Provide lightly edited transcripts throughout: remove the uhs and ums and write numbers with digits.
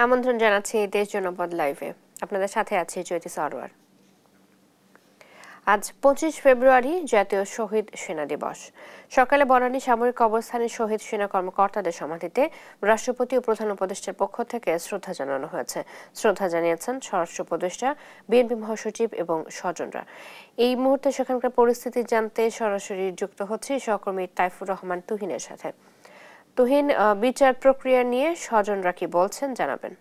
আমন্ত্রণ জানাচ্ছি দেশ জনপদ লাইভে। আপনাদের সাথে আছি জ্যোতি সরওয়ার। আজ 25 ফেব্রুয়ারি জাতীয় শহীদ সেনা দিবস। সকালে বনানী সামরিক কবরস্থানে শহীদ সেনা কর্মকর্তাদের সমাধিতে রাষ্ট্রপতি ও প্রধান উপদেষ্টার পক্ষ থেকে শ্রদ্ধা জানানো হয়েছে। শ্রদ্ধা জানিয়েছেন স্বরাষ্ট্র উপদেষ্টা, বিএনপি মহাসচিব এবং স্বজনরা। এই মুহূর্তে সেখানকার পরিস্থিতি জানতে সরাসরি যুক্ত হচ্ছে সহকর্মী তাইফুর রহমান তুহিনের সাথে। তুহিন, বিচার প্রক্রিয়া নিয়ে স্বজনরা কি বলছেন জানাবেন।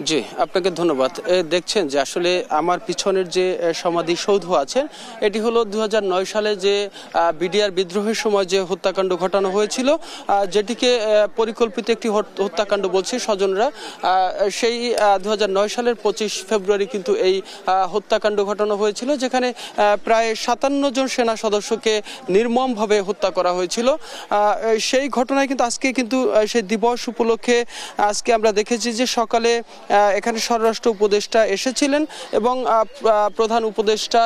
জি, আপনাকে ধন্যবাদ। দেখছেন যে আসলে আমার পিছনের যে সমাধিসৌধ আছে এটি হলো 2009 সালে যে বিডিআর বিদ্রোহের সময় যে হত্যাকাণ্ড ঘটানো হয়েছিল, যেটিকে পরিকল্পিত একটি হত্যাকাণ্ড বলছে স্বজনরা। সেই 2009 সালের 25 ফেব্রুয়ারি কিন্তু এই হত্যাকাণ্ড ঘটানো হয়েছিল, যেখানে প্রায় 57 জন সেনা সদস্যকে নির্মমভাবে হত্যা করা হয়েছিল। সেই ঘটনায় কিন্তু আজকে কিন্তু সেই দিবস উপলক্ষে আজকে আমরা দেখেছি যে সকালে এখানে স্বরাষ্ট্র উপদেষ্টা এসেছিলেন এবং প্রধান উপদেষ্টা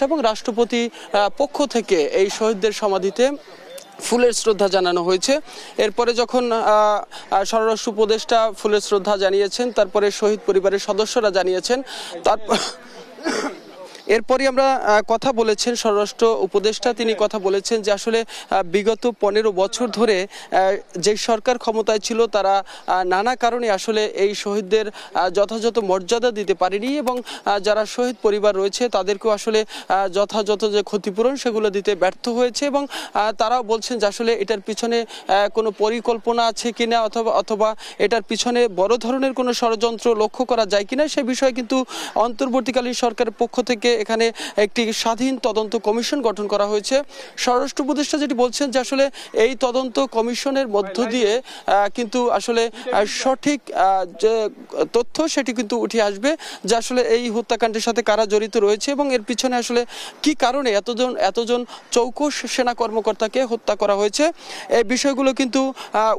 এবং রাষ্ট্রপতি পক্ষ থেকে এই শহীদদের সমাধিতে ফুলের শ্রদ্ধা জানানো হয়েছে। এরপরে যখন স্বরাষ্ট্র উপদেষ্টা ফুলের শ্রদ্ধা জানিয়েছেন, তারপরে শহীদ পরিবারের সদস্যরা জানিয়েছেন। তারপর এরপরই আমরা কথা বলেছেন স্বরাষ্ট্র উপদেষ্টা, তিনি কথা বলেছেন যে আসলে বিগত 15 বছর ধরে যে সরকার ক্ষমতায় ছিল তারা নানা কারণে আসলে এই শহীদদের যথাযথ মর্যাদা দিতে পারেনি এবং যারা শহীদ পরিবার রয়েছে তাদেরকেও আসলে যথাযথ যে ক্ষতিপূরণ সেগুলো দিতে ব্যর্থ হয়েছে এবং তারাও বলছেন যে আসলে এটার পিছনে কোনো পরিকল্পনা আছে কিনা অথবা এটার পিছনে বড় ধরনের কোনো ষড়যন্ত্র লক্ষ্য করা যায় কিনা সে বিষয়ে কিন্তু অন্তর্বর্তীকালীন সরকারের পক্ষ থেকে এখানে একটি স্বাধীন তদন্ত কমিশন গঠন করা হয়েছে। স্বরাষ্ট্র উপদেষ্টা যেটি বলছেন যে আসলে এই তদন্ত কমিশনের মধ্য দিয়ে কিন্তু আসলে সঠিক যে তথ্য সেটি কিন্তু উঠে আসবে যে আসলে এই হত্যাকাণ্ডের সাথে কারা জড়িত রয়েছে এবং এর পিছনে আসলে কি কারণে এতজন চৌকস সেনা কর্মকর্তাকে হত্যা করা হয়েছে। এই বিষয়গুলো কিন্তু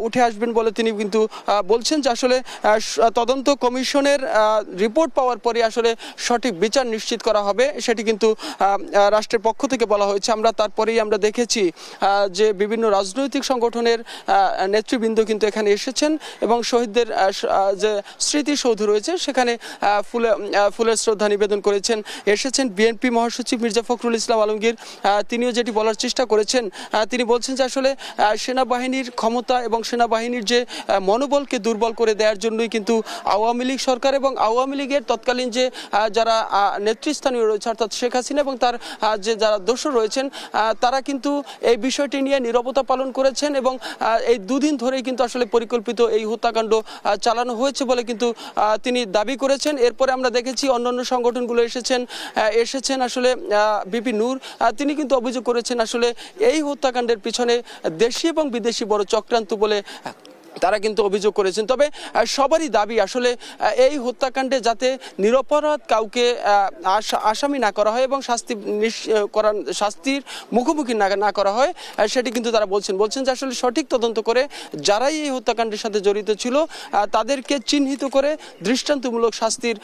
উঠে আসবেন বলে তিনি কিন্তু বলছেন যে আসলে তদন্ত কমিশনের রিপোর্ট পাওয়ার পরে আসলে সঠিক বিচার নিশ্চিত করা হবে, সেটি কিন্তু রাষ্ট্রের পক্ষ থেকে বলা হয়েছে। তারপরেই আমরা দেখেছি যে বিভিন্ন রাজনৈতিক সংগঠনের নেতৃবৃন্দ কিন্তু এখানে এসেছেন এবং শহীদদের যে স্মৃতিসৌধ রয়েছে সেখানে ফুলের শ্রদ্ধা নিবেদন করেছেন। এসেছেন বিএনপি মহাসচিব মির্জা ফখরুল ইসলাম আলমগীর, তিনিও যেটি বলার চেষ্টা করেছেন, তিনি বলছেন যে আসলে সেনাবাহিনীর ক্ষমতা এবং সেনাবাহিনীর যে মনোবলকে দুর্বল করে দেওয়ার জন্যই কিন্তু আওয়ামী লীগ সরকার এবং আওয়ামী লীগের তৎকালীন যে যারা নেতৃস্থানীয় রয়েছে অর্থাৎ শেখ হাসিনা এবং তার যে যারা দোসর রয়েছেন তারা কিন্তু এই বিষয়টি নিয়ে নীরবতা পালন করেছেন এবং এই দুদিন ধরেই কিন্তু আসলে পরিকল্পিত এই হত্যাকাণ্ড চালানো হয়েছে বলে কিন্তু তিনি দাবি করেছেন। এরপরে আমরা দেখেছি অন্যান্য সংগঠনগুলো এসেছেন আসলে বিপি নূর, তিনি কিন্তু অভিযোগ করেছেন আসলে এই হত্যাকাণ্ডের পিছনে দেশি এবং বিদেশি বড় চক্রান্ত বলে তারা কিন্তু অভিযোগ করেছেন। তবে সবারই দাবি আসলে এই হত্যাকাণ্ডে যাতে নিরপরাধ কাউকে আসামি না করা হয় এবং শাস্তির মুখোমুখি না করা হয় সেটি কিন্তু তারা বলছেন যে আসলে সঠিক তদন্ত করে যারাই এই হত্যাকাণ্ডের সাথে জড়িত ছিল তাদেরকে চিহ্নিত করে দৃষ্টান্তমূলক শাস্তির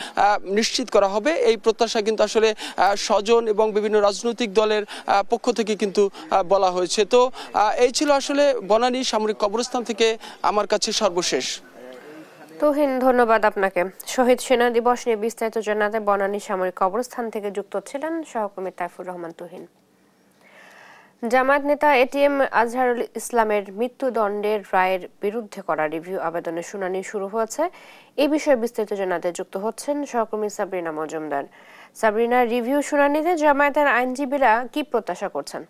নিশ্চিত করা হবে। এই প্রত্যাশা কিন্তু আসলে স্বজন এবং বিভিন্ন রাজনৈতিক দলের পক্ষ থেকে কিন্তু বলা হয়েছে। তো এই ছিল আসলে বনানী সামরিক কবরস্থান থেকে আমার কাছে সর্বশেষ। তুহিন, ধন্যবাদ আপনাকে। শহীদ সেনা দিবস নিয়ে বিস্তারিত জানাতে বনানী সামরিক কবরস্থান থেকে যুক্ত ছিলেন সহকর্মী তাইফুর রহমান তুহিন। জামায়াত নেতা এটিএম আজহারুল ইসলামের মৃত্যুদণ্ডের রায়ের বিরুদ্ধে করা রিভিউ আবেদনের শুনানি শুরু হয়েছে। এই বিষয়ে বিস্তারিত জানাতে যুক্ত হচ্ছেন সহকর্মী সাবরিনা মজুমদার। সাবরিনা, রিভিউ শুনানিতে জামায়াতের আইনজীবীরা কি প্রত্যাশা করছেন?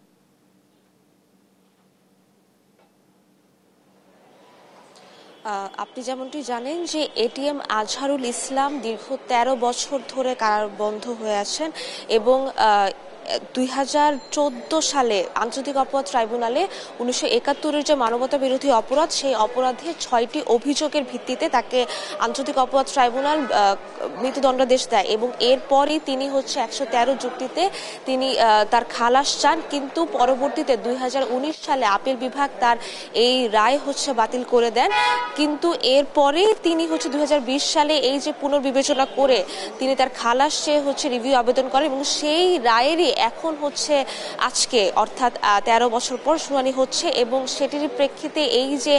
আপনি যেমনটি জানেন যে এটিএম আজহারুল ইসলাম দীর্ঘ 13 বছর ধরে কারাবন্ধ হয়ে আছেন এবং 2014 সালে আন্তর্জাতিক অপরাধ ট্রাইব্যুনালে 1971-এর যে মানবতা বিরোধী অপরাধ সেই অপরাধে 6টি অভিযোগের ভিত্তিতে তাকে আন্তর্জাতিক অপরাধ ট্রাইব্যুনাল মৃত্যুদণ্ডাদেশ দেয় এবং এরপরই তিনি 113 যুক্তিতে তিনি তার খালাস চান, কিন্তু পরবর্তীতে 2019 সালে আপিল বিভাগ তার এই রায় বাতিল করে দেন। কিন্তু এরপরে তিনি 2020 সালে এই যে পুনর্বিবেচনা করে তিনি তার খালাস চেয়ে রিভিউ আবেদন করেন এবং সেই রায়েরই এখন হচ্ছে আজকে অর্থাৎ 13 বছর পর শুনানি হচ্ছে এবং সেটির প্রেক্ষিতে এই যে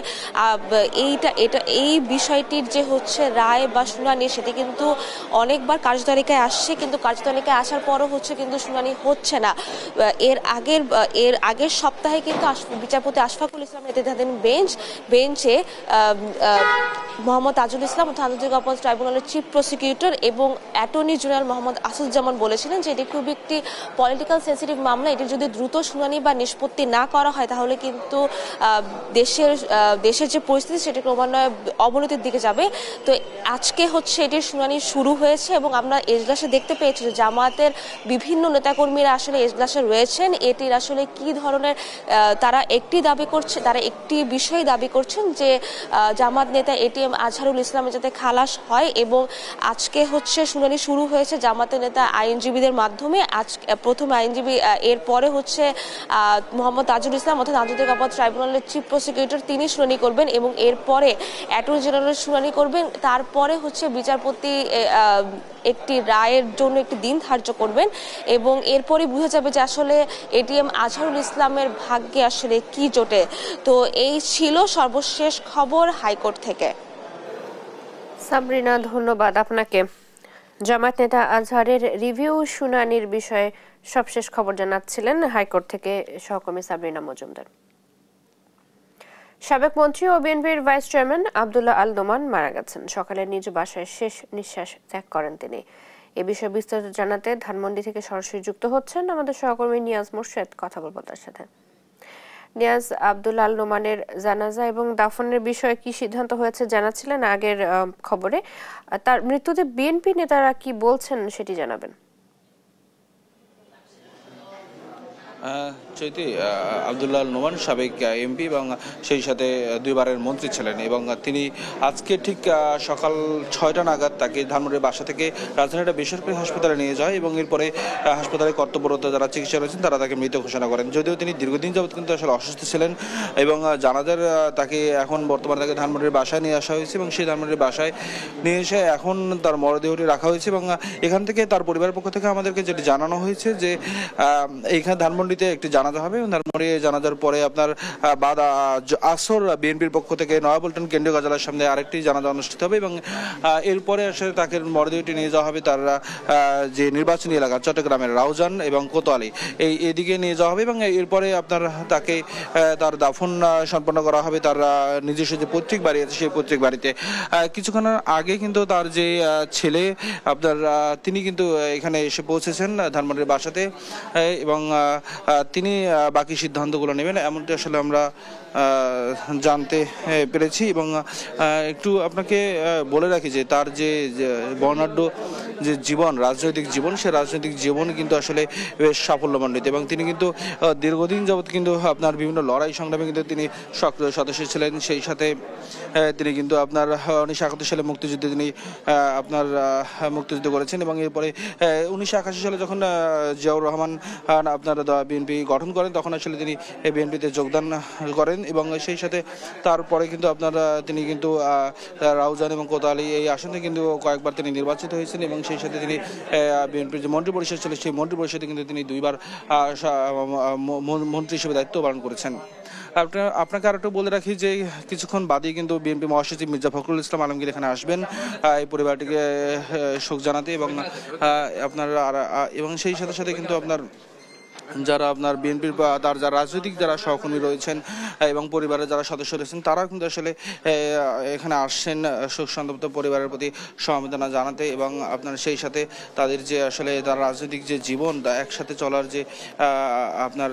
এই বিষয়টির যে হচ্ছে রায় বা শুনানি সেটি কিন্তু অনেকবার কার্যতালিকায় আসছে, কিন্তু কার্যতালিকায় আসার পরও হচ্ছে কিন্তু শুনানি হচ্ছে না। এর আগের সপ্তাহে কিন্তু বিচারপতি আশফাকুল ইসলাম নেতৃত্বাধীন বেঞ্চে মোহাম্মদ তাজুল ইসলাম আন্তর্জাতিক অপরাধ ট্রাইব্যুনালের চিফ প্রসিকিউটর এবং অ্যাটর্নি জেনারেল মোহাম্মদ আসুজ্জামান বলেছিলেন যে এটি খুব একটি পলিটিক্যাল সেন্সিটিভ মামলা, এটি যদি দ্রুত শুনানি বা নিষ্পত্তি না করা হয় তাহলে কিন্তু দেশের যে পরিস্থিতি সেটি ক্রমান্বয়ে অবনতির দিকে যাবে। তো আজকে হচ্ছে এটির শুনানি শুরু হয়েছে এবং আমরা এজলাসে দেখতে পেয়েছি যে জামায়াতের বিভিন্ন নেতাকর্মীরা আসলে এজলাসে রয়েছেন। এটির আসলে কি ধরনের তারা একটি বিষয় দাবি করছেন যে জামাত নেতা এটিএম আজহারুল ইসলামের যাতে খালাস হয় এবং আজকে হচ্ছে শুনানি শুরু হয়েছে জামাতের নেতা আইনজীবীদের মাধ্যমে। প্রথম আইনজীবী এরপরে হচ্ছে মোহাম্মদ তাজুল ইসলাম অর্থাৎ আন্তর্জাতিক অপরাধ ট্রাইব্যুনালের চিফ প্রসিকিউটর, তিনি শুনানি করবেন এবং এরপরে অ্যাটর্নি জেনারেল শুনানি করবেন। তারপরে হচ্ছে বিচারপতি একটি রায়ের জন্য একটি দিন ধার্য করবেন এবং এরপরে বোঝা যাবে যে আসলে এটিএম আজহারুল ইসলামের ভাগ্যে আসলে কি জোটে। তো এই ছিল সর্বশেষ খবর হাইকোর্ট থেকে। সাবরিনা, ধন্যবাদ আপনাকে। জামায়াত নেতা আজহারের রিভিউ শুনানির বিষয়ে সবশেষ খবর জানাচ্ছিলেন হাইকোর্ট থেকে সহকর্মী সাবরিনা মজুমদার। সাবেক মন্ত্রী ও বিএনপির ভাইস চেয়ারম্যান আব্দুল্লাহ আল নোমান মারা গেছেন। সকালে নিজ বাসায় শেষ নিঃশ্বাস ত্যাগ করেন তিনি। এ বিষয়ে বিস্তারিত জানাতে ধানমন্ডি থেকে সরাসরি যুক্ত হচ্ছেন আমাদের সহকর্মী নিয়াজ মোর্শেদ। কথা বলবো তার সাথে। নিয়াজ, আব্দুল্লাহ আল নোমানের জানাজা এবং দাফনের বিষয়ে কি সিদ্ধান্ত হয়েছে জানাচ্ছিলেন আগের খবরে। তার মৃত্যুতে বিএনপি নেতারা কি বলছেন সেটি জানাবেন। চৈতি, আব্দুল্লাহ আল নোমান সাবেক এমপি এবং সেই সাথে দুইবারের মন্ত্রী ছিলেন এবং তিনি আজকে ঠিক সকাল 6টা নাগাদ তাকে ধানমন্ডির বাসা থেকে রাজধানীর একটা বেসরকারি হাসপাতালে নিয়ে যায় এবং এরপরে হাসপাতালে কর্তব্যরত যারা চিকিৎসা রয়েছেন তারা তাকে মৃত ঘোষণা করেন। যদিও তিনি দীর্ঘদিন যাবৎ কিন্তু আসলে অসুস্থ ছিলেন এবং জানাজার তাকে এখন বর্তমানে তাকে ধানমন্ডির বাসায় নিয়ে আসা হয়েছে এবং সেই ধানমন্ডির বাসায় নিয়ে এসে এখন তার মরদেহটি রাখা হয়েছে এবং এখান থেকে তার পরিবারের পক্ষ থেকে আমাদেরকে যেটি জানানো হয়েছে যে এইখানে ধানমন্ডিতে একটি জানাজা হবে এবং ধানমন্ডি জানাজার পরে আপনার বাদ আসর বিএনপির পক্ষ থেকে নয়াপল্টন কেন্দ্রীয় কার্যালয়ের সামনে আরেকটি জানাজা অনুষ্ঠিত হবে এবং এরপরে আসলে তাকে মরদেহটি নিয়ে যাওয়া হবে তার যে নির্বাচনী এলাকা চট্টগ্রামের রাউজান এবং কোতোয়ালি এইদিকে নিয়ে যাওয়া হবে এবং এরপরে আপনার তাকে তার দাফন সম্পন্ন করা হবে তার নিজস্ব যে পৈতৃক বাড়ি আছে সেই পৈতৃক বাড়িতে। কিছুক্ষণ আগে কিন্তু তার যে ছেলে আপনার তিনি কিন্তু এখানে এসে পৌঁছেছেন ধানমন্ডির বাসাতে এবং তিনি বাকি সিদ্ধান্তগুলো নেবেন এমনটি আসলে আমরা জানতে পেরেছি। এবং একটু আপনাকে বলে রাখি যে তার যে বর্ণাঢ্য যে জীবন, রাজনৈতিক জীবন, সে রাজনৈতিক জীবন কিন্তু আসলে বেশ সাফল্যমণ্ডিত এবং তিনি কিন্তু দীর্ঘদিন যাবৎ কিন্তু আপনার বিভিন্ন লড়াই সংগ্রামে কিন্তু তিনি সক্রিয় সদস্য ছিলেন। সেই সাথে তিনি কিন্তু আপনার 1971 সালে মুক্তিযুদ্ধে তিনি আপনার মুক্তিযুদ্ধ করেছেন এবং এরপরে 1981 সালে যখন জিয়াউর রহমান আপনার বিএনপি গঠন করেন তখন আসলে তিনি বিএনপিতে যোগদান করেন এবং সেই সাথে তারপরে কিন্তু আপনার তিনি কিন্তু রাউজান এবং কোতোয়ালি এই আসনে কিন্তু কয়েকবার তিনি নির্বাচিত হয়েছেন এবং সেই সাথে তিনি বিএনপির যে মন্ত্রী পরিষদ ছিল সেই মন্ত্রী পরিষদে কিন্তু তিনি দুইবার মন্ত্রী হিসেবে দায়িত্ব পালন করেছেন। আপনাকে আর একটু বলে রাখি যে কিছুক্ষণ বাদেই কিন্তু বিএনপি মহাসচিব মির্জা ফখরুল ইসলাম আলমগীর এখানে আসবেন এই পরিবারটিকে শোক জানাতে এবং আপনার এবং সেই সাথে সাথে কিন্তু আপনার যারা আপনার বিএনপির তার যারা রাজনৈতিক যারা সহকর্মী রয়েছেন এবং পরিবারের যারা সদস্য রয়েছেন তারা কিন্তু আসলে এখানে আসছেন শোক সন্তপ্ত পরিবারের প্রতি সমবেদনা জানাতে এবং আপনার সেই সাথে তাদের যে আসলে তার রাজনৈতিক যে জীবন একসাথে চলার যে আপনার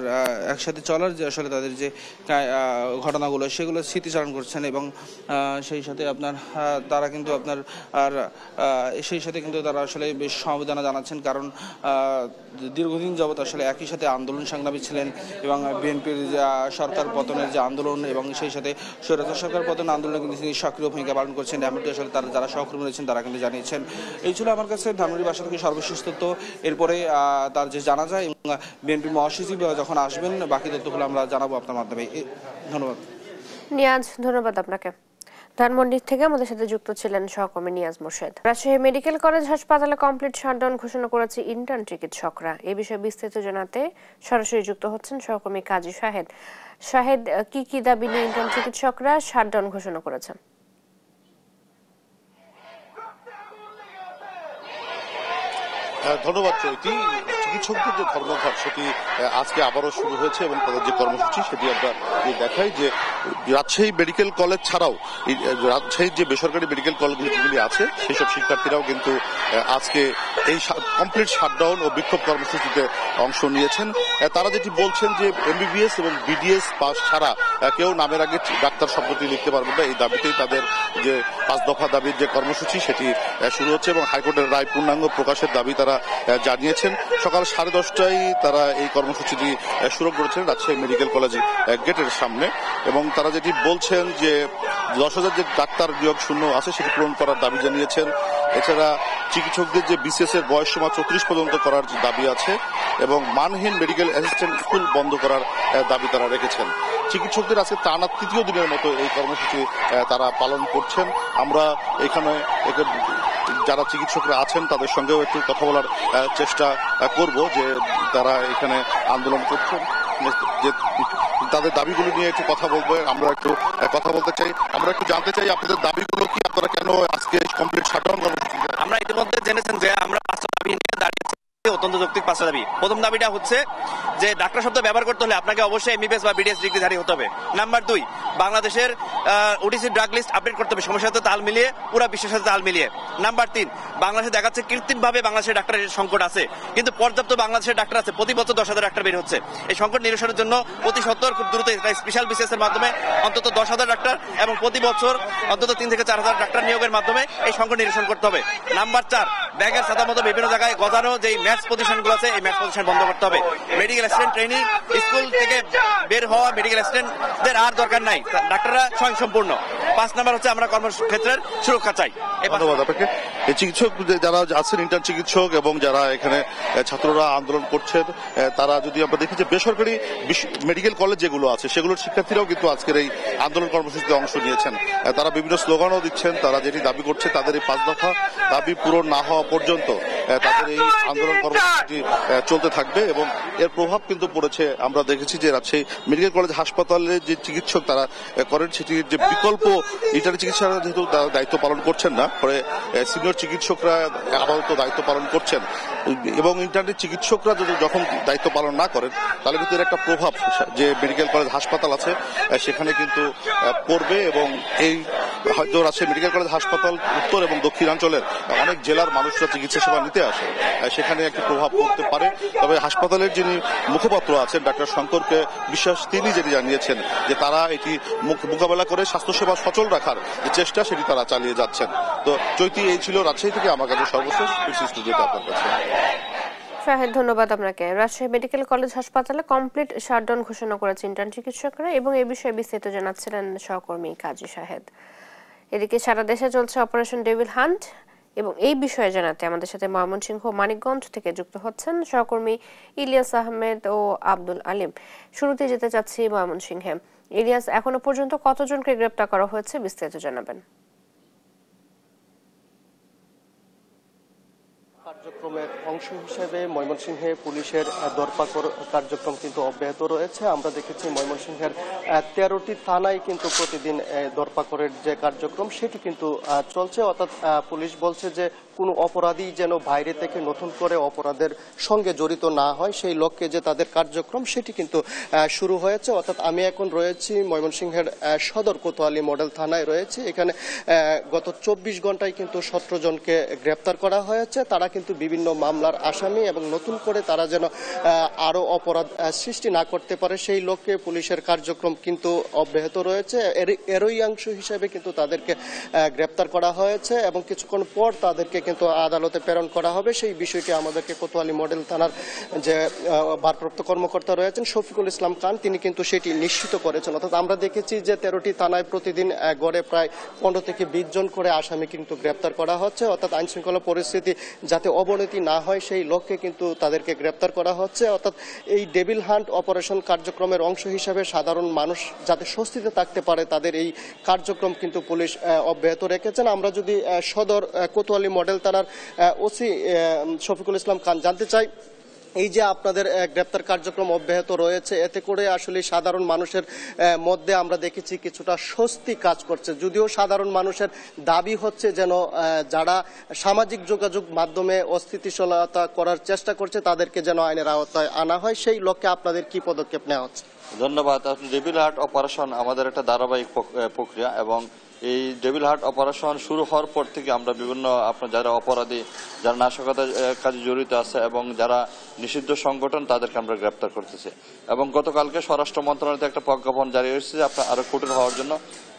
একসাথে চলার যে আসলে তাদের যে ঘটনাগুলো সেগুলো স্মৃতিচারণ করছেন এবং সেই সাথে আপনার তারা কিন্তু আপনার আর সেই সাথে কিন্তু তারা আসলে বেশ সমবেদনা জানাচ্ছেন কারণ দীর্ঘদিন যাবৎ আসলে একই সাথে আন্দোলন সংগ্রামী ছিলেন এবং বিএনপির সরকার পতনের যে আন্দোলন এবং সেই সাথে স্বৈরাচার সরকার পতন আন্দোলনে কিন্তু তিনি সক্রিয় ভূমিকা পালন করছেন এমনটি আসলে তার যারা সহকর্মী রয়েছেন তারা কিন্তু জানিয়েছেন। এই ছিল আমার কাছে ধানমন্ডির বাসা থেকে সর্বশেষ তথ্য। এরপরে তার যে জানাজা এবং বিএনপি মহাসচিব যখন আসবেন বাকি তথ্যগুলো আমরা জানাবো আপনার মাধ্যমে। ধন্যবাদ নিয়াজ, ধন্যবাদ আপনাকে। ধানমন্ডি থেকে আমাদের সাথে যুক্ত ছিলেন সহকর্মী নিয়াজ মোর্শেদ। রাজশাহী মেডিকেল কলেজ হাসপাতালে কমপ্লিট শাটডাউন ঘোষণা করেছে ইন্টার্ন চিকিৎসকরা। এই বিষয়ে বিস্তারিত জানাতে সরাসরি যুক্ত হচ্ছেন সহকর্মী কাজী শাহেদ। শাহেদ, কি কি দাবি নিয়ে ইন্টার্ন চিকিৎসকরা শাটডাউন ঘোষণা করেছেন? ধন্যবাদ চৈতি। চিকিৎসকদের যে ধর্মঘট সেটি আজকে আবারও শুরু হয়েছে এবং তাদের যে কর্মসূচি সেটি আমরা দেখাই যে রাজশাহী মেডিকেল কলেজ ছাড়াও রাজশাহীর যে বেসরকারি মেডিকেল কলেজগুলি আছে সেই সব শিক্ষার্থীরাও কিন্তু আজকে এই কমপ্লিট শাটডাউন ও বিক্ষোভ কর্মসূচিতে অংশ নিয়েছেন। তারা যেটি বলছেন যে এমবিবিএস এবং বিডিএস পাস ছাড়া কেউ নামের আগে ডাক্তার শব্দটি লিখতে পারবে না। এই দাবিতেই তাদের যে 5 দফা দাবির যে কর্মসূচি সেটি শুরু হচ্ছে এবং হাইকোর্টের রায় পূর্ণাঙ্গ প্রকাশের দাবি তারা জানিয়েছেন। সকাল 10:30টায় তারা এই কর্মসূচিটি শুরু করেছেন রাজশাহী মেডিকেল কলেজ গেটের সামনে এবং তারা যেটি বলছেন যে 10,000 যে ডাক্তার নিয়োগ শূন্য আছে সেটি পূরণ করার দাবি জানিয়েছেন। এছাড়া চিকিৎসকদের যে বিসিএস এর বয়স সীমা 34 পর্যন্ত করার দাবি আছে এবং মানহীন মেডিকেল অ্যাসিস্ট্যান্ট স্কুল বন্ধ করার দাবি তারা রেখেছেন। চিকিৎসকদের আজকে টানা 3য় দিনের মতো এই কর্মসূচি তারা পালন করছেন। আমরা এখানে যারা চিকিৎসকরা আছেন তাদের সঙ্গেও একটু কথা বলার চেষ্টা করব যে তারা এখানে আন্দোলন করছেন, যে তাদের দাবিগুলো নিয়ে একটু কথা বলবো। আমরা একটু কথা বলতে চাই, আমরা একটু জানতে চাই আপনাদের দাবিগুলো কি, আপনারা কেন আজকে কমপ্লিট শাটডাউন কর্মসূচি? আমরা ইতিমধ্যে জেনেছেন যে আমরা 5টা দাবি নিয়ে দাঁড়িয়েছি, অত্যন্ত যৌক্তিক 5টা দাবি। প্রথম দাবিটা হচ্ছে যে ডাক্তার শব্দ ব্যবহার করতে হলে আপনাকে অবশ্যই এমবিবিএস বা বিডিএস ডিগ্রিধারী হতে হবে। নাম্বার 2, বাংলাদেশের ওটিসি ড্রাগ লিস্ট আপডেট করতে হবে সময়ের সাথে তাল মিলিয়ে, পুরো বিশ্বের সাথে তাল মিলিয়ে। নাম্বার 3, বাংলাদেশে দেখাচ্ছে কৃত্রিমভাবে বাংলাদেশের ডাক্তারের সংকট আছে, কিন্তু পর্যাপ্ত বাংলাদেশের ডাক্তার আছে। প্রতি বছর 10,000 ডাক্তার বের হচ্ছে। এই সংকট নিরসনের জন্য প্রতি সপ্তাহে খুব দ্রুত স্পেশাল বিসিএস এর মাধ্যমে অন্তত 10,000 ডাক্তার এবং প্রতি বছর অন্তত 3 থেকে 4,000 ডাক্তার নিয়োগের মাধ্যমে এই সংকট নিরসন করতে হবে। নাম্বার 4, ব্যাগের সাদা মতো বিভিন্ন জায়গায় গজানো যে ম্যাথস পজিশনগুলো আছে এই ম্যাথস পজিশন বন্ধ করতে হবে। মেডিকেল অ্যাসিস্ট্যান্ট ট্রেনিং স্কুল থেকে বের হওয়া মেডিকেল অ্যাসিস্ট্যান্টদের আর দরকার নাই, ডাক্তাররা স্বয়ংসম্পূর্ণ। 5 নাম্বার হচ্ছে আমরা কর্মক্ষেত্রের সুরক্ষা চাই। ধন্যবাদ আপনাকে। এই চিকিৎসক যারা আছেন ইন্টার্ন চিকিৎসক এবং যারা এখানে ছাত্ররা আন্দোলন করছেন, তারা যদি আমরা দেখি যে বেসরকারি মেডিকেল কলেজ যেগুলো আছে সেগুলোর শিক্ষার্থীরাও কিন্তু আজকের এই আন্দোলন কর্মসূচিতে অংশ নিয়েছেন। তারা বিভিন্ন স্লোগানও দিচ্ছেন। তারা যেটি দাবি করছে তাদের এই 5 দফা দাবি পূরণ না হওয়া পর্যন্ত তাদের এই আন্দোলন কর্মসূচি চলতে থাকবে এবং এর প্রভাব কিন্তু পড়েছে। আমরা দেখেছি যে রাজশাহী মেডিকেল কলেজ হাসপাতালে যে চিকিৎসক তারা করেন সেটির যে বিকল্প ইন্টার্ন চিকিৎসকরা যেহেতু দায়িত্ব পালন করছেন না, পরে সিনিয়র চিকিৎসকরা আপাতত দায়িত্ব পালন করছেন এবং ইন্টার্নের চিকিৎসকরা যদি যখন দায়িত্ব পালন না করেন তাহলে কিন্তু এর একটা প্রভাব যে মেডিকেল কলেজ হাসপাতাল আছে সেখানে কিন্তু পড়বে এবং এই হয়তো রাজশাহী মেডিকেল কলেজ হাসপাতাল উত্তর এবং দক্ষিণাঞ্চলের অনেক জেলার মানুষরা চিকিৎসা সেবা নিতে আসে, সেখানে একটি প্রভাব পড়তে পারে। তবে হাসপাতালের যিনি মুখপাত্র আছেন ডাক্তার শঙ্করকে বিশ্বাস, তিনি যেটি জানিয়েছেন যে তারা এটি মোকাবেলা করে স্বাস্থ্যসেবা সচল রাখার যে চেষ্টা সেটি তারা চালিয়ে যাচ্ছেন। তো চৈতি, এই ছিল রাজশাহী থেকে আমার কাছে সর্বশেষ। স্টুডিওতে আপনার কাছে শাহেদ, ধন্যবাদ আপনাকে। রাজশাহী মেডিকেল কলেজ হাসপাতালে কমপ্লিট শাটডাউন ঘোষণা করেছে ইন্টার্ন চিকিৎসকরা এবং এই বিষয়ে বিস্তারিত জানাচ্ছিলেন সহকর্মী কাজী শাহেদ। এদিকে সারা দেশে চলছে অপারেশন ডেভিল হান্ট এবং এই বিষয়ে জানাতে আমাদের সাথে ময়মনসিংহ মানিকগঞ্জ থেকে যুক্ত হচ্ছেন সহকর্মী ইলিয়াস আহমেদ ও আব্দুল আলিম। শুরুতে যেতে চাচ্ছি ময়মনসিংহে। ইলিয়াস, এখনো পর্যন্ত কতজনকে গ্রেপ্তার করা হয়েছে, বিস্তারিত জানাবেন। কার্যক্রমের অংশ হিসেবে ময়মনসিংহে পুলিশের ধরপাকড় কার্যক্রম কিন্তু অব্যাহত রয়েছে। আমরা দেখেছি ময়মনসিংহের 13টি থানায় কিন্তু প্রতিদিন ধরপাকড়ের যে কার্যক্রম সেটি কিন্তু চলছে। অর্থাৎ পুলিশ বলছে যে কোনো অপরাধী যেন বাইরে থেকে নতুন করে অপরাধের সঙ্গে জড়িত না হয়, সেই লক্ষ্যে যে তাদের কার্যক্রম সেটি কিন্তু শুরু হয়েছে। অর্থাৎ আমি এখন রয়েছি ময়মনসিংহের সদর কোতোয়ালি মডেল থানায় রয়েছে। এখানে গত 24 ঘন্টায় কিন্তু 17 জনকে গ্রেপ্তার করা হয়েছে। তারা কিন্তু বিভিন্ন মামলার আসামি এবং নতুন করে তারা যেন আরো অপরাধ সৃষ্টি না করতে পারে সেই লক্ষ্যে পুলিশের কার্যক্রম কিন্তু অব্যাহত রয়েছে। এরই অংশ হিসেবে কিন্তু তাদেরকে গ্রেপ্তার করা হয়েছে এবং কিছুক্ষণ পর তাদেরকে কিন্তু আদালতে প্রেরণ করা হবে। সেই বিষয়টি আমাদেরকে কোতোয়ালি মডেল থানার যে ভারপ্রাপ্ত কর্মকর্তা রয়েছেন শফিকুল ইসলাম খান তিনি কিন্তু সেটি নিশ্চিত করেছেন। অর্থাৎ আমরা দেখেছি যে 13টি থানায় প্রতিদিন গড়ে প্রায় 15 থেকে 20 জন করে আসামি কিন্তু গ্রেপ্তার করা হচ্ছে। অর্থাৎ আইনশৃঙ্খলা পরিস্থিতি যাতে অবনতি না হয় সেই লক্ষ্যে কিন্তু তাদেরকে গ্রেপ্তার করা হচ্ছে। অর্থাৎ এই ডেভিল হান্ট অপারেশন কার্যক্রমের অংশ হিসাবে সাধারণ মানুষ যাতে স্বস্তিতে থাকতে পারে তাদের এই কার্যক্রম কিন্তু পুলিশ অব্যাহত রেখেছেন। আমরা যদি সদর কোতোয়ালি মডেল থানার ওসি শফিকুল ইসলাম খান জানতে চাই, এই যে আপনাদের গ্রেপ্তার কার্যক্রম অব্যাহত রয়েছে এতে করে আসলে সাধারণ মানুষের মধ্যে আমরা দেখেছি কিছুটা স্বস্তি কাজ করছে, যদিও সাধারণ মানুষের দাবি হচ্ছে যেন যারা সামাজিক যোগাযোগ মাধ্যমে অস্থিতিশীলতা করার চেষ্টা করছে তাদেরকে যেন আইনের আওতায় আনা হয়। সেই লক্ষ্যে আপনাদের কি পদক্ষেপ নেওয়া হচ্ছে? ধন্যবাদ। ডেভিল হান্ট অপারেশন আমাদের একটা ধারাবাহিক প্রক্রিয়া এবং এই ডেভিল হান্ট অপারেশন শুরু হওয়ার পর থেকে আমরা বিভিন্ন আপনার যারা অপরাধী, যারা নাশকতার কাজে জড়িত আছে এবং যারা নিষিদ্ধ সংগঠন তাদেরকে আমরা গ্রেপ্তার করতেছি। এবং গতকালকে স্বরাষ্ট্র মন্ত্রণালয় একটা প্রজ্ঞাপন জারি হয়েছে যে আপনার আরো কঠোর হওয়ার জন্য।